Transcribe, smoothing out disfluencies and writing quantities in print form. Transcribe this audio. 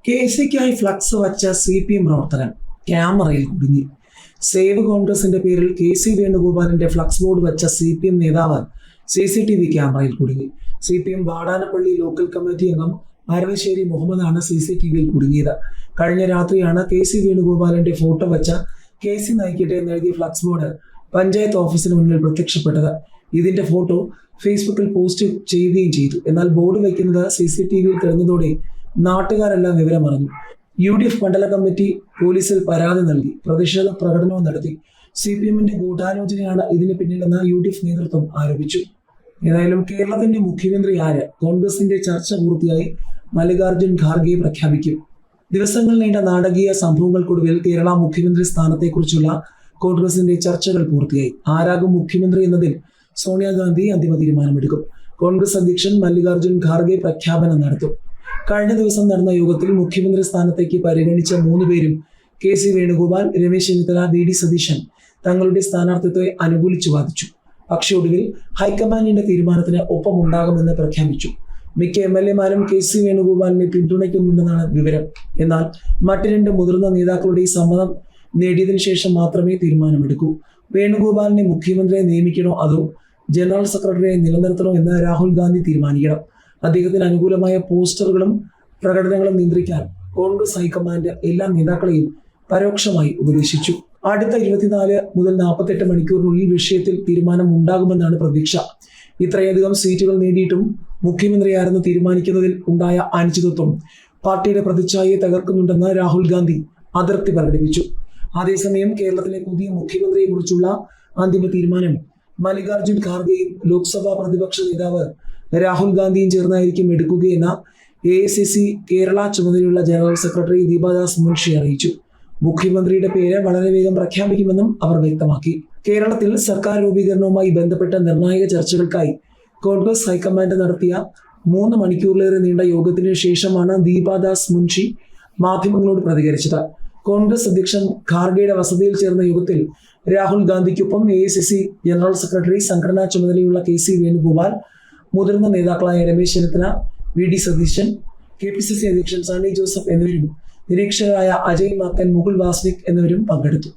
കേസിക്കായി flux വച്ച CPM പ്രവർത്തകൻ ക്യാമറയിൽ കുടുങ്ങി. സേവ് കോൺഗ്രസിന്റെ പേരിൽ KC വേണുഗോപാലിന്റെ ഫ്ലക്സ് ബോർഡ് വെച്ച CPM നേതാവ് CCTV ക്യാമറയിൽ കുടുങ്ങി. CPM വാടാനപ്പള്ളി ലോക്കൽ കമ്മിറ്റി അംഗം അരവശ്ശേരി മുഹമ്മദാണ് CCTVയിൽ കുടുങ്ങിയത്. കഴിഞ്ഞ രാത്രിയാണ് KC വേണുഗോപാലിന്റെ ഫോട്ടോ വെച്ച KC നയിക്കട്ടെ എന്നെഴുതിയ ഫ്ലക്സ് ബോർഡ് പഞ്ചായത്ത് ഓഫീസിന് മുന്നിൽ പ്രത്യക്ഷപ്പെട്ടത്. ഇതിന്റെ ഫോട്ടോ ഫേസ്ബുക്കിൽ പോസ്റ്റ് ചെയ്യുകയും ചെയ്തു. എന്നാൽ ബോർഡ് വയ്ക്കുന്നത് CCTVയിൽ തെളിഞ്ഞതോടെ നാട്ടുകാരെല്ലാം വിവരമറിഞ്ഞു. UDF മണ്ഡല കമ്മിറ്റി പോലീസിൽ പരാതി നൽകി പ്രതിഷേധ പ്രകടനവും നടത്തി. CPMന്റെ ഗൂഢാലോചനയാണ് ഇതിന് പിന്നിലെന്ന് UDF നേതൃത്വം ആരോപിച്ചു. ഏതായാലും കേരളത്തിന്റെ മുഖ്യമന്ത്രി ആര്? കോൺഗ്രസിന്റെ ചർച്ച പൂർത്തിയായി മല്ലികാർജുൻ ഖാർഗെ പ്രഖ്യാപിക്കും. ദിവസങ്ങൾ നീണ്ട നാടകീയ സംഭവങ്ങൾക്കൊടുവിൽ കേരള മുഖ്യമന്ത്രി സ്ഥാനത്തെക്കുറിച്ചുള്ള കോൺഗ്രസിന്റെ ചർച്ചകൾ പൂർത്തിയായി. ആരാകും മുഖ്യമന്ത്രി എന്നതിൽ സോണിയാഗാന്ധി അന്തിമ തീരുമാനമെടുക്കും. കോൺഗ്രസ് അധ്യക്ഷൻ മല്ലികാർജുൻ ഖാർഗെ പ്രഖ്യാപനം നടത്തും. കഴിഞ്ഞ ദിവസം നടന്ന യോഗത്തിൽ മുഖ്യമന്ത്രി സ്ഥാനത്തേക്ക് പരിഗണിച്ച 3 പേരും KC വേണുഗോപാൽ, രമേശ് ചെന്നിത്തല, VD സതീശൻ തങ്ങളുടെ സ്ഥാനാർത്ഥിത്വത്തെ അനുകൂലിച്ചു വാദിച്ചു. പക്ഷേ ഒടുവിൽ ഹൈക്കമാൻഡിന്റെ തീരുമാനത്തിന് ഒപ്പമുണ്ടാകുമെന്ന് പ്രഖ്യാപിച്ചു. മിക്ക MLA-മാരും KC വേണുഗോപാലിനെ പിന്തുണയ്ക്കുന്നുണ്ടെന്നാണ് വിവരം. എന്നാൽ മറ്റ് 2 മുതിർന്ന നേതാക്കളുടെ സമ്മതം നേടിയതിനു ശേഷം മാത്രമേ തീരുമാനമെടുക്കൂ. വേണുഗോപാലിനെ മുഖ്യമന്ത്രിയെ നിയമിക്കണോ അതോ ജനറൽ സെക്രട്ടറിയെ നിലനിർത്തണോ എന്ന് രാഹുൽ ഗാന്ധി തീരുമാനിക്കണം. അദ്ദേഹത്തിന് അനുകൂലമായ പോസ്റ്ററുകളും പ്രകടനങ്ങളും നിയന്ത്രിക്കാൻ കോൺഗ്രസ് ഹൈക്കമാൻഡ് എല്ലാ നേതാക്കളെയും പരോക്ഷമായി ഉപദേശിച്ചു. അടുത്ത 24 മുതൽ 48 മണിക്കൂറിനുള്ളിൽ വിഷയത്തിൽ തീരുമാനം ഉണ്ടാകുമെന്നാണ് പ്രതീക്ഷ. ഇത്രയധികം സീറ്റുകൾ നേടിയിട്ടും മുഖ്യമന്ത്രിയാരെന്ന് തീരുമാനിക്കുന്നതിൽ ഉണ്ടായ അനിശ്ചിതത്വം പാർട്ടിയുടെ പ്രതിച്ഛായയെ തകർക്കുന്നുണ്ടെന്ന് രാഹുൽ ഗാന്ധി അതൃപ്തി പ്രകടിപ്പിച്ചു. അതേസമയം കേരളത്തിലെ പുതിയ മുഖ്യമന്ത്രിയെ കുറിച്ചുള്ള അന്തിമ തീരുമാനം മല്ലികാർജുൻ ഖാർഗെയും ലോക്സഭാ പ്രതിപക്ഷ നേതാവ് രാഹുൽ ഗാന്ധിയും ചേർന്നായിരിക്കും എടുക്കുകയെന്ന് AICC കേരള ചുമതലയുള്ള ജനറൽ സെക്രട്ടറി ദീപാദാസ് മുൻഷി അറിയിച്ചു. മുഖ്യമന്ത്രിയുടെ പേര് വളരെ വേഗം പ്രഖ്യാപിക്കുമെന്നും അവർ വ്യക്തമാക്കി. കേരളത്തിൽ സർക്കാർ രൂപീകരണവുമായി ബന്ധപ്പെട്ട നിർണായക ചർച്ചകൾക്കായി കോൺഗ്രസ് ഹൈക്കമാൻഡ് നടത്തിയ 3 മണിക്കൂറിലേറെ നീണ്ട യോഗത്തിന് ശേഷമാണ് ദീപാദാസ് മുൻഷി മാധ്യമങ്ങളോട് പ്രതികരിച്ചത്. കോൺഗ്രസ് അധ്യക്ഷൻ ഖാർഗെയുടെ വസതിയിൽ ചേർന്ന യോഗത്തിൽ രാഹുൽ ഗാന്ധിക്കൊപ്പം AICC ജനറൽ സെക്രട്ടറി, സംഘടനാ ചുമതലയുള്ള KC വേണുഗോപാൽ, മുതിർന്ന നേതാക്കളായ രമേശ് ചെന്നിത്തല, VD സതീശൻ, KPCC അധ്യക്ഷൻ സണ്ണി ജോസഫ് എന്നിവരും നിരീക്ഷകരായ അജയ് മാക്കൻ, മുകുൾ വാസ്നിക് എന്നിവരും പങ്കെടുത്തു.